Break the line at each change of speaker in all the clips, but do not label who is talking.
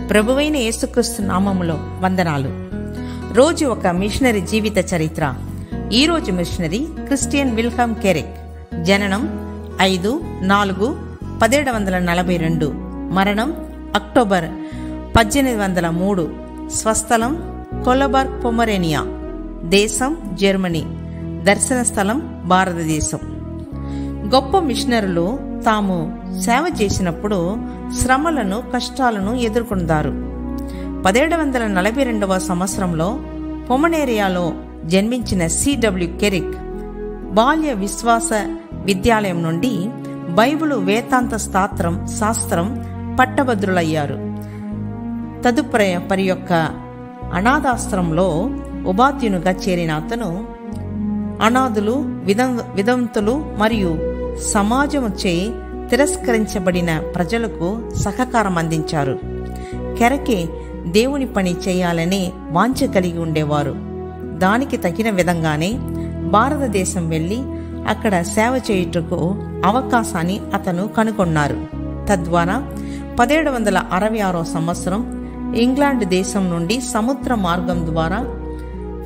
ప్రభువైన యేసుక్రీస్తు నామములో వందనాలు. రోజు ఒక మిషనరీ జీవిత చరిత్ర. ఈరోజు మిషనరీ క్రిస్టియన్ విల్హెమ్ కెరిక్. జననం 5/4/1742, మరణం అక్టోబర్ 1803. స్వస్థలం కొలబర్గ్, పొమరేనియా. దేశం జర్మనీ. దర్శన స్థలం భారతదేశం. గొప్ప మిషనరులు తాము సేవ చేసినప్పుడు శ్రమలను, కష్టాలను ఎదుర్కొంటారు. 1742వ సంవత్సరంలో పొమరేనియాలో జన్మించిన C.W. కెరిక్ బాల్య విశ్వాస విద్యాలయం నుండి బైబిలు, వేదాంత శాస్త్రం పట్టభద్రులయ్యారు. తదుపరి యొక్క అనాథాశ్రమంలో ఉపాధ్యునిగా చేరిన అతను అనాథులు, విధవంతులు మరియు సమాజముచే తిరస్కరించబడిన ప్రజలకు సహకారం అందించారు. కెరకే దేవుని పని చేయాలని వాంఛ కలిగి ఉండేవారు. దానికి తగిన విధంగానే భారతదేశం వెళ్ళి అక్కడ సేవ చేయుటకు అవకాశాన్ని అతను కనుగొన్నారు. తద్వారా 1766వ సంవత్సరం ఇంగ్లాండ్ దేశం నుండి సముద్ర మార్గం ద్వారా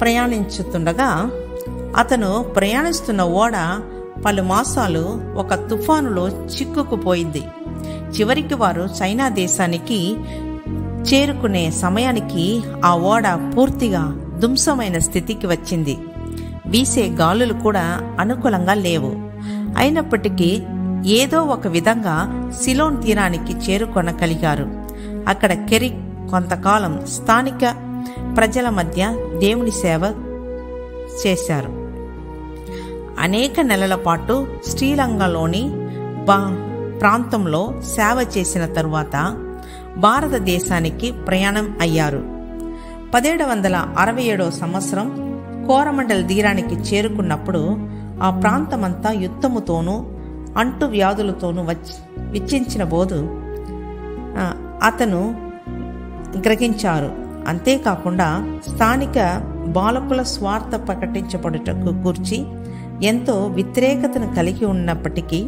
ప్రయాణించుతుండగా అతను ప్రయాణిస్తున్న ఓడ పలు మాసాలు ఒక తుఫానులో చిక్కుకుపోయింది. చివరికి వారు చైనా దేశానికి చేరుకునే సమయానికి ఆ ఓడ పూర్తిగా ధ్వంసమైన స్థితికి వచ్చింది. వీసే గాలులు కూడా అనుకూలంగా లేవు. అయినప్పటికీ ఏదో ఒక విధంగా సిలోన్ తీరానికి చేరుకొనగలిగారు. అక్కడ కెరిక్ కొంతకాలం స్థానిక ప్రజల మధ్య దేవుని సేవ చేశారు. అనేక నెలల పాటు శ్రీలంకలోని ప్రాంతంలో సేవ చేసిన తరువాత భారతదేశానికి ప్రయాణం అయ్యారు. 1767వ సంవత్సరం కోరమండల్ తీరానికి చేరుకున్నప్పుడు ఆ ప్రాంతమంతా యుద్ధముతోనూ అంటు వ్యాధులతోనూ విచ్చించిన బోధు అతను గ్రహించారు. అంతేకాకుండా స్థానిక బాలకుల స్వార్థ ప్రకటించబడుటకు కూర్చి ఎంతో వ్యతిరేకతను కలిగి ఉన్నప్పటికీ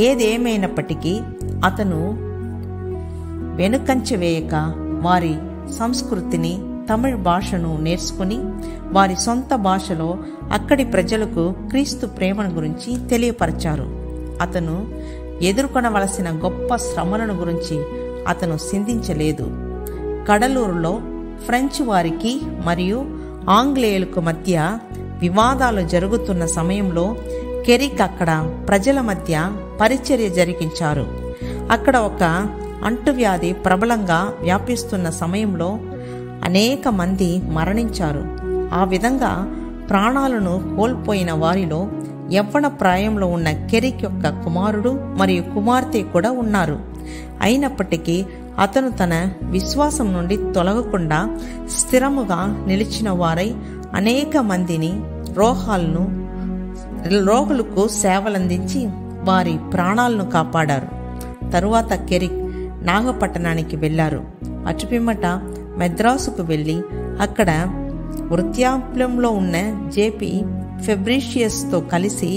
ఏదేమైనప్పటికీ అతను వెనుకంచె వేయక వారి సంస్కృతిని, తమిళ భాషను నేర్చుకుని వారి సొంత భాషలో అక్కడి ప్రజలకు క్రీస్తు ప్రేమను గురించి తెలియపరిచారు. అతను ఎదుర్కొనవలసిన గొప్ప శ్రమలను గురించి అతను చింతించలేదు. కడలూరులో ఫ్రెంచ్ వారికి మరియు ఆంగ్లేయులకు మధ్య వివాదాలు జరుగుతున్న సమయంలో కెరిక్ అక్కడ ప్రజల మధ్య పరిచర్య జరిగించారు. అక్కడ ఒక అంటువ్యాధి ప్రబలంగా వ్యాపిస్తున్న సమయంలో అనేక మంది మరణించారు. ఆ విధంగా ప్రాణాలను కోల్పోయిన వారిలో యవ్వన ప్రాయంలో ఉన్న కెరిక్ యొక్క కుమారుడు మరియు కుమార్తె కూడా ఉన్నారు. అయినప్పటికీ అతను తన విశ్వాసం నుండి తొలగకుండా స్థిరముగా నిలిచిన వారై అనేక మందిని రోగులకు సేవలందించి వారి ప్రాణాలను కాపాడారు. తరువాత కెరిక్ నాగపట్టణానికి వెళ్లారు. అటుపిమ్మట మెద్రాసుకు వెళ్ళి అక్కడ వృత్యాప్యంలో ఉన్న J.P. ఫెబ్రీషియస్తో కలిసి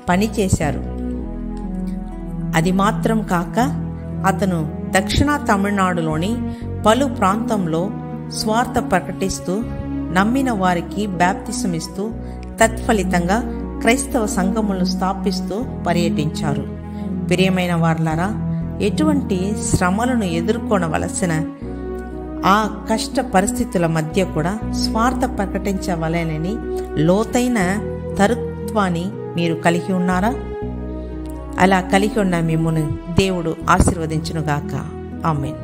పనిచేశారు. అది మాత్రం కాక అతను దక్షిణ తమిళనాడులోని పలు ప్రాంతంలో స్వార్థ ప్రకటిస్తూ నమ్మిన వారికి బాప్తిసమిస్తూ తత్ఫలితంగా క్రైస్తవ సంఘములను స్థాపిస్తూ పర్యటించారు. ప్రియమైన వారలారా, ఎటువంటి శ్రమలను ఎదుర్కొనవలసిన ఆ కష్ట పరిస్థితుల మధ్య కూడా స్వార్థ ప్రకటించవలెనని లోతైన తరుత్వాన్ని మీరు కలిగి ఉన్నారా? అలా కలిగి ఉన్న మిమ్మును దేవుడు ఆశీర్వదించునుగాక. ఆమేన్.